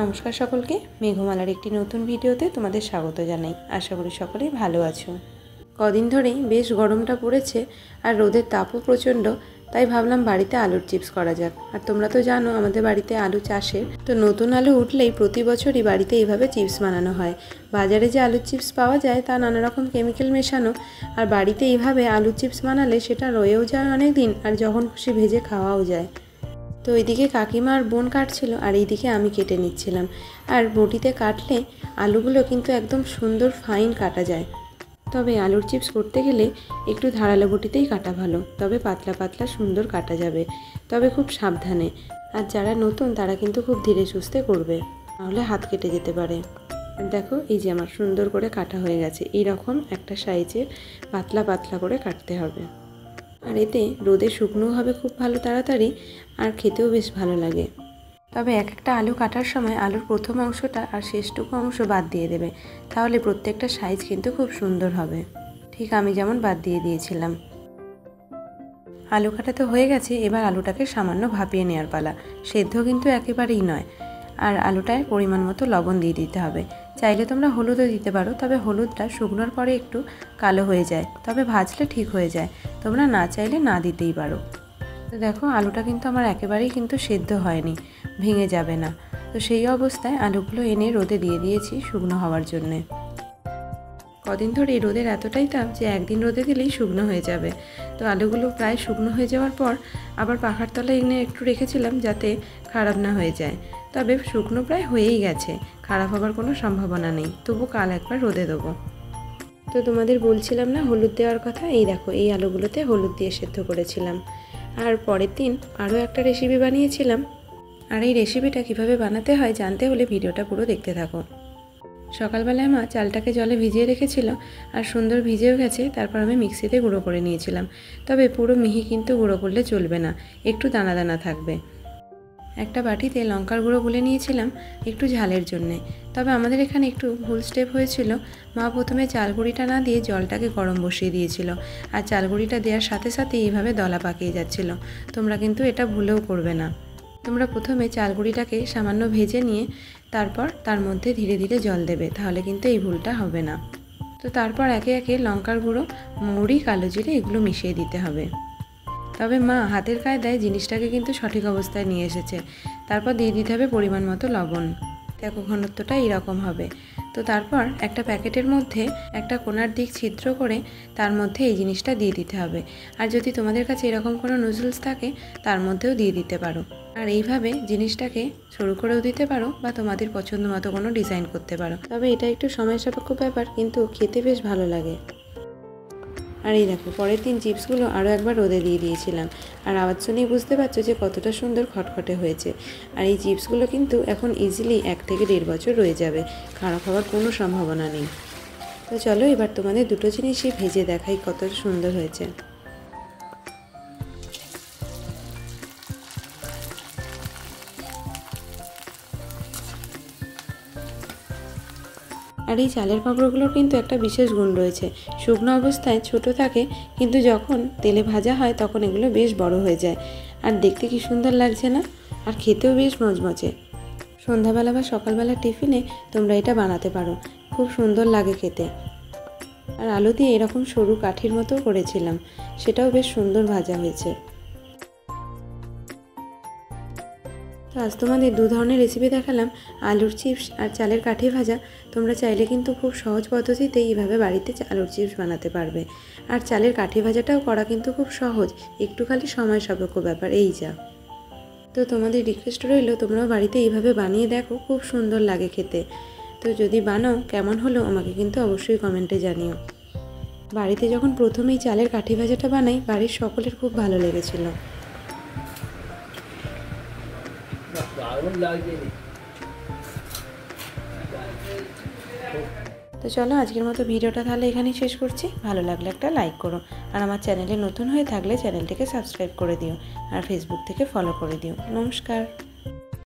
নমস্কার সকলকে, মেঘমালার একটি নতুন ভিডিওতে তোমাদের স্বাগত জানাই। আশা করি সকলেই ভালো আছো। কদিন ধরেই বেশ গরমটা পড়েছে আর রোদের তাপও প্রচণ্ড, তাই ভাবলাম বাড়িতে আলুর চিপস করা যাক। আর তোমরা তো জানো আমাদের বাড়িতে আলু চাষের, তো নতুন আলু উঠলেই প্রতি বছরই বাড়িতে এইভাবে চিপস বানানো হয়। বাজারে যে আলুর চিপস পাওয়া যায় তা নানা রকম কেমিক্যাল মেশানো, আর বাড়িতে এইভাবে আলুর চিপস বানালে সেটা রয়েও যায় অনেক দিন, আর যখন খুশি ভেজে খাওয়াও যায়। তো এইদিকে কাকিমা আর বোন কাটছিল আর এইদিকে আমি কেটে নিচ্ছিলাম। আর বটিতে কাটলে আলুগুলো কিন্তু একদম সুন্দর ফাইন কাটা যায়। তবে আলুর চিপস করতে গেলে একটু ধারালো বটিতেই কাটা ভালো, তবে পাতলা পাতলা সুন্দর কাটা যাবে, তবে খুব সাবধানে। আর যারা নতুন তারা কিন্তু খুব ধীরে সুস্থে করবে, নাহলে হাত কেটে যেতে পারে। আর দেখো এই যে আমার সুন্দর করে কাটা হয়ে গেছে। এইরকম একটা সাইজের পাতলা পাতলা করে কাটতে হবে। আর এতে রোদে শুকনো হবে খুব ভালো তাড়াতাড়ি, আর খেতেও বেশ ভালো লাগে। তবে এক একটা আলু কাটার সময় আলুর প্রথম অংশটা আর শেষটুকু অংশ বাদ দিয়ে দেবে, তাহলে প্রত্যেকটা সাইজ কিন্তু খুব সুন্দর হবে, ঠিক আমি যেমন বাদ দিয়ে দিয়েছিলাম। আলু কাটা তো হয়ে গেছে, এবার আলুটাকে সামান্য ভাপিয়ে নেওয়ার পালা। সেদ্ধ কিন্তু একেবারেই নয়। আর আলুটায় পরিমাণ মতো লবণ দিয়ে দিতে হবে। চাইলে তোমরা হলুদও দিতে পারো, তবে হলুদটা শুকনোর পরে একটু কালো হয়ে যায়, তবে ভাজলে ঠিক হয়ে যায়। তোমরা না চাইলে না দিতেই পারো। তো দেখো আলুটা কিন্তু আমার একেবারেই কিন্তু সেদ্ধ হয়নি, ভেঙে যাবে না। তো সেই অবস্থায় আলুগুলো এনে রোদে দিয়ে দিয়েছি শুকনো হওয়ার জন্যে। কদিন ধরে এই রোদের এতটাই তাপ যে একদিন রোদে দিলেই শুকনো হয়ে যাবে। তো আলুগুলো প্রায় শুকনো হয়ে যাওয়ার পর আবার পাখার তলায় এনে একটু রেখেছিলাম যাতে খারাপ না হয়ে যায়। তবে শুকনো প্রায় হয়েই গেছে, খারাপ হবার কোনো সম্ভাবনা নেই। তবু কাল একবার রোদে দেবো। তো তোমাদের বলছিলাম না হলুদ দেওয়ার কথা, এই দেখো এই আলুগুলোতে হলুদ দিয়ে সেদ্ধ করেছিলাম। আর পরের দিন আরও একটা রেসিপি বানিয়েছিলাম। আর এই রেসিপিটা কীভাবে বানাতে হয় জানতে হলে ভিডিওটা পুরো দেখতে থাকো। সকালবেলায় মা চালটাকে জলে ভিজিয়ে রেখেছিল, আর সুন্দর ভিজেও গেছে। তারপর আমি মিক্সিতে গুঁড়ো করে নিয়েছিলাম। তবে পুরো মিহি কিন্তু গুঁড়ো করলে চলবে না, একটু দানা দানা থাকবে। একটা বাটিতে লঙ্কার গুঁড়ো গুলে নিয়েছিলাম একটু ঝালের জন্যে। তবে আমাদের এখানে একটু ভুল স্টেপ হয়েছিল। মা প্রথমে চালগুঁড়িটা না দিয়ে জলটাকে গরম বসিয়ে দিয়েছিল, আর চালগুঁড়িটা দেওয়ার সাথে সাথে এইভাবে দলা পাকিয়ে যাচ্ছিল। তোমরা কিন্তু এটা ভুলেও করবে না। তোমরা প্রথমে চালগুঁড়িটাকে সামান্য ভেজে নিয়ে তারপর তার মধ্যে ধীরে ধীরে জল দেবে, তাহলে কিন্তু এই ভুলটা হবে না। তো তারপর একে একে লঙ্কার গুঁড়ো, মৌরি, কালো জিরে এগুলো মিশিয়ে দিতে হবে। তবে মা হাতের কায়দায় জিনিসটাকে কিন্তু সঠিক অবস্থায় নিয়ে এসেছে। তারপর দিয়ে দিতে হবে পরিমাণ মতো লবণ। দেখো ঘনত্বটা এইরকম হবে। তো তারপর একটা প্যাকেটের মধ্যে একটা কোণার দিক ছিদ্র করে তার মধ্যে এই জিনিসটা দিয়ে দিতে হবে। আর যদি তোমাদের কাছে এরকম কোনো নুডলস থাকে তার মধ্যেও দিয়ে দিতে পারো। আর এইভাবে জিনিসটাকে সরু করেও দিতে পারো, বা তোমাদের পছন্দ মতো কোনো ডিজাইন করতে পারো। তবে এটা একটু সময় সাপেক্ষ ব্যাপার, কিন্তু খেতে বেশ ভালো লাগে। আর এই দেখো পরের দিন চিপসগুলো আরও একবার রোদে দিয়ে দিয়েছিলাম। আর আওয়াজ শুনেই বুঝতে পারছো যে কতটা সুন্দর খটখটে হয়েছে। আর এই চিপসগুলো কিন্তু এখন ইজিলি 1 থেকে 1.5 বছর রয়ে যাবে, খারাপ হওয়ার কোনো সম্ভাবনা নেই। তো চলো এবার তোমাদের দুটো জিনিসই ভেজে দেখাই কতটা সুন্দর হয়েছে। আর এই চালের পাঁপড়গুলোর কিন্তু একটা বিশেষ গুণ রয়েছে। শুকনো অবস্থায় ছোট থাকে, কিন্তু যখন তেলে ভাজা হয় তখন এগুলো বেশ বড় হয়ে যায়। আর দেখতে কি সুন্দর লাগছে না? আর খেতেও বেশ মজমজে। সন্ধ্যাবেলা বা সকালবেলা টিফিনে তোমরা এটা বানাতে পারো, খুব সুন্দর লাগে খেতে। আর আলু দিয়ে এরকম সরু কাঠির মতো করেছিলাম, সেটাও বেশ সুন্দর ভাজা হয়েছে। তো আজ তোমাদের 2 ধরনের রেসিপি দেখালাম, আলুর চিপস আর চালের কাঠি ভাজা। তোমরা চাইলে কিন্তু খুব সহজ পদ্ধতিতে এইভাবে বাড়িতে আলুর চিপস বানাতে পারবে। আর চালের কাঠি ভাজাটাও করা কিন্তু খুব সহজ, একটু খালি সময় সাপেক্ষ ব্যাপার, এই যা। তো তোমাদের রিকোয়েস্ট রইল তোমরাও বাড়িতে এইভাবে বানিয়ে দেখো, খুব সুন্দর লাগে খেতে। তো যদি বানাও কেমন হলো আমাকে কিন্তু অবশ্যই কমেন্টে জানিও। বাড়িতে যখন প্রথমেই চালের কাঠি ভাজাটা বানাই, বাড়ির সকলের খুব ভালো লেগেছিল। তো চলো আজকের মতো ভিডিওটা তাহলে এখানেই শেষ করছি। ভালো লাগলে একটা লাইক করো, আর আমার চ্যানেলে নতুন হয়ে থাকলে চ্যানেলটিকে সাবস্ক্রাইব করে দিও, আর ফেসবুক থেকে ফলো করে দিও। নমস্কার।